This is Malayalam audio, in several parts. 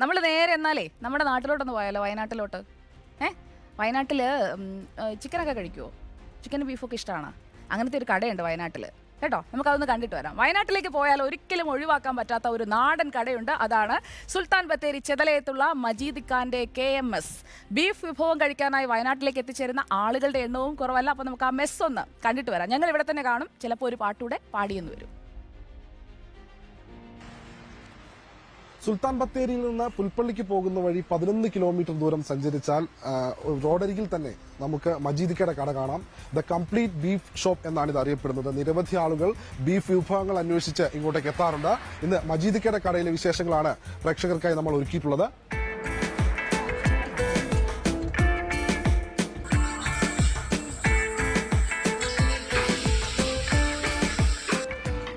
നമ്മൾ നേരെ എന്നാലേ നമ്മുടെ നാട്ടിലോട്ടൊന്ന് പോയാലോ, വയനാട്ടിലോട്ട്. വയനാട്ടിൽ ചിക്കനൊക്കെ കഴിക്കുമോ? ചിക്കനും ബീഫൊക്കെ ഇഷ്ടമാണ്. അങ്ങനത്തെ ഒരു കടയുണ്ട് വയനാട്ടിൽ കേട്ടോ. നമുക്കതൊന്ന് കണ്ടിട്ട് വരാം. വയനാട്ടിലേക്ക് പോയാൽ ഒരിക്കലും ഒഴിവാക്കാൻ പറ്റാത്ത ഒരു നാടൻ കടയുണ്ട്. അതാണ് സുൽത്താൻ ബത്തേരി ചെതലയത്തുള്ള മജീദ് ഖാൻ്റെ KMS. ബീഫ് വിഭവം കഴിക്കാനായി വയനാട്ടിലേക്ക് എത്തിച്ചേരുന്ന ആളുകളുടെ എണ്ണവും കുറവല്ല. അപ്പോൾ നമുക്ക് ആ മെസ്സ് ഒന്ന് കണ്ടിട്ട് വരാം. ഞങ്ങൾ ഇവിടെ തന്നെ കാണും, ചിലപ്പോൾ ഒരു പാട്ടൂടെ പാടിയെന്ന് വരും. സുൽത്താൻ ബത്തേരിയിൽ നിന്ന് പുൽപ്പള്ളിക്ക് പോകുന്ന വഴി 11 കിലോമീറ്റർ ദൂരം സഞ്ചരിച്ചാൽ റോഡരികിൽ തന്നെ നമുക്ക് മജീദിക്കയുടെ കട കാണാം. ദ കംപ്ലീറ്റ് ബീഫ് ഷോപ്പ് എന്നാണ് ഇത് അറിയപ്പെടുന്നത്. നിരവധി ആളുകൾ ബീഫ് വിഭവങ്ങൾ അന്വേഷിച്ച് ഇങ്ങോട്ടേക്ക് എത്താറുണ്ട്. ഇന്ന് മജീദിക്കയുടെ കടയിലെ വിശേഷങ്ങളാണ് പ്രേക്ഷകർക്കായി നമ്മൾ ഒരുക്കിയിട്ടുള്ളത്.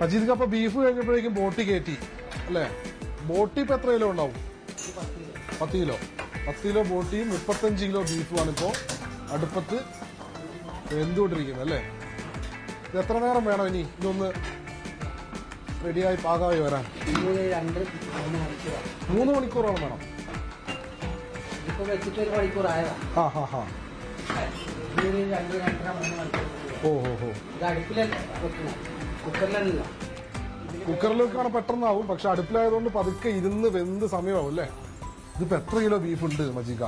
മജീദിക്ക, അപ്പൊ ബീഫ് കഴിഞ്ഞപ്പോഴേക്കും ബോട്ടി കയറ്റി അല്ലേ? ബോട്ടി ഇപ്പൊ എത്ര കിലോ ഉണ്ടാവും? 10 കിലോ. 10 കിലോ ബോട്ടിയും 35 കിലോ ബീഫുമാണ് ഇപ്പോൾ അടുപ്പത്ത് വെന്തുകൊണ്ടിരിക്കുന്നത് അല്ലേ? ഇത് എത്ര നേരം വേണം ഇനി ഇതൊന്ന് റെഡിയായി പാകമായി വരാൻ? 3 മണിക്കൂറോളം വേണം. കുക്കറിലേക്കാണ് പെട്ടെന്നാവും, പക്ഷെ അടുപ്പിലായതുകൊണ്ട് പതുക്കെ ഇരുന്ന് വെന്ത് സമയമാവും അല്ലേ? ഇതിപ്പോ എത്ര കിലോ ബീഫ് ഉണ്ട് മജീക?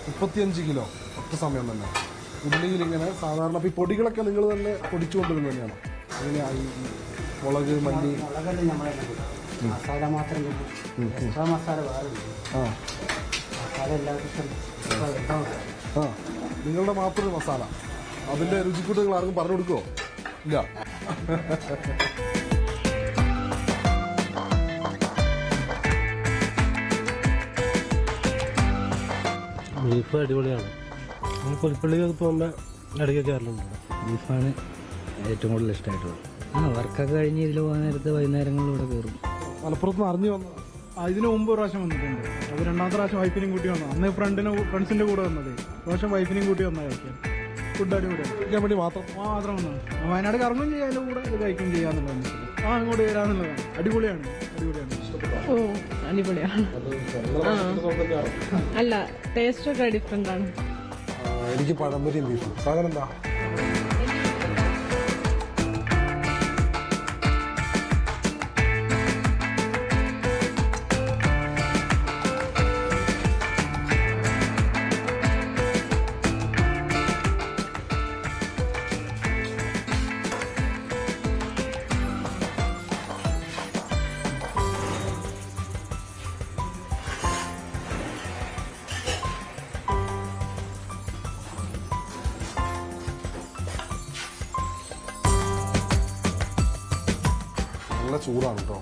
35 കിലോ. ഒറ്റ സമയം തന്നെ. ഉള്ളിയിൽ ഇങ്ങനെ സാധാരണ ഈ പൊടികളൊക്കെ നിങ്ങൾ തന്നെ പൊടിച്ചുകൊണ്ടിരുന്നത് തന്നെയാണോ? അങ്ങനെയാ ഈ മുളക്, മല്ലി, മസാല മാത്രം മസാല വേറെ. നിങ്ങളുടെ മാത്രം മസാല, അതിന്റെ രുചിക്കൂട്ടുകൾ ആർക്കും പറഞ്ഞു കൊടുക്കുവോ? ഇല്ല. ബീഫ് അടിപൊളിയാണ്. പുൽപ്പള്ളിക്കൊക്കെ പോകുമ്പോൾ ഇടയ്ക്ക് കയറലുണ്ട്. ബീഫാണ് ഏറ്റവും കൂടുതൽ ഇഷ്ടമായിട്ടുള്ളത്. വർക്കൊക്കെ കഴിഞ്ഞ് ഇതിൽ പോകാൻ നേരത്ത് വൈകുന്നേരങ്ങളിലൂടെ കയറും. മലപ്പുറത്ത് നിന്ന് അറിഞ്ഞു വന്നു. ഇതിന് മുമ്പ് ഒരു പ്രാവശ്യം വന്നിട്ടുണ്ട്. അത് രണ്ടാമത്തെ പ്രാവശ്യം വൈഫിനെയും കൂട്ടി വന്നു. അന്ന് ഫ്രണ്ട്സിന്റെ കൂടെ വന്നത്. പ്രാവശ്യം വൈഫിനെയും കൂട്ടി വന്നാൽ കഴിക്കാൻ. ഫുഡ് അടിപൊളിയാണ്. വേണ്ടി മാത്രം വന്നു. വയനാട് കറങ്ങും ചെയ്യാനും കൂടെ ഇത് കഴിക്കും ചെയ്യാന്നുള്ളതാണ്. ഇങ്ങോട്ട് വരാന്നുള്ളതാണ്. അടിപൊളിയാണ്. ഓ അടിപൊളിയാണ്. അല്ല, ടേസ്റ്റ് ഒക്കെ ഡിഫറെന്റ് ആണ്. എനിക്ക് പഴംപൊരിയും ബീഫും. സാധനം എന്താ? നല്ല ചൂടാണ് കേട്ടോ.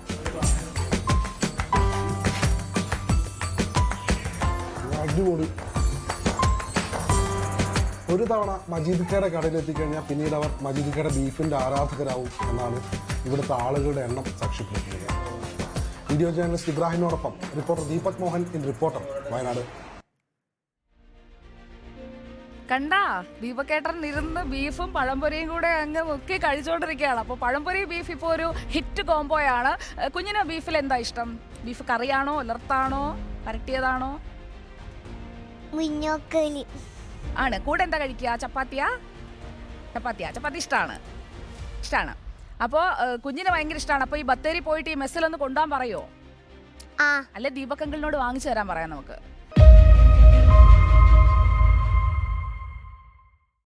അടിപൊളി. ഒരു തവണ മജീദിക്കയുടെ കടയിൽ എത്തിക്കഴിഞ്ഞാൽ പിന്നീട് അവർ മജീദിക്കയുടെ ബീഫിന്റെ ആരാധകരാവും എന്നാണ് ഇവിടുത്തെ ആളുകളുടെ എണ്ണം സാക്ഷ്യപ്പെടുത്തുന്നത്. വീഡിയോ ജേർണലിസ്റ്റ് ഇബ്രാഹിമിനോടൊപ്പം reporter Deepak Mohan in reporter, Wayanad. കണ്ടാ, ദീപക്കേട്ടൻ ഇരുന്ന് ബീഫും പഴംപൊരിയും കൂടെ അങ്ങ് മുക്കി കഴിച്ചുകൊണ്ടിരിക്കുകയാണ്. അപ്പോൾ പഴംപൊരി ബീഫ് ഇപ്പോൾ ഒരു ഹിറ്റ് കോംബോയാണ്. കുഞ്ഞിന് ബീഫിൽ എന്താ ഇഷ്ടം? ബീഫ് കറിയാണോ, ഉലർത്താണോ, വരട്ടിയതാണോ? ആണ്. കൂടെ എന്താ കഴിക്കുക? ചപ്പാത്തി ഇഷ്ടമാണ്. അപ്പോൾ കുഞ്ഞിന് ഭയങ്കര ഇഷ്ടമാണ്. അപ്പോൾ ഈ ബത്തേരി പോയിട്ട് ഈ മെസ്സിലൊന്ന് കൊണ്ടുപോകാൻ പറയുമോ? അല്ലെ ദീപക് അങ്കിളിനോട് വാങ്ങിച്ചു തരാൻ പറയാം നമുക്ക്.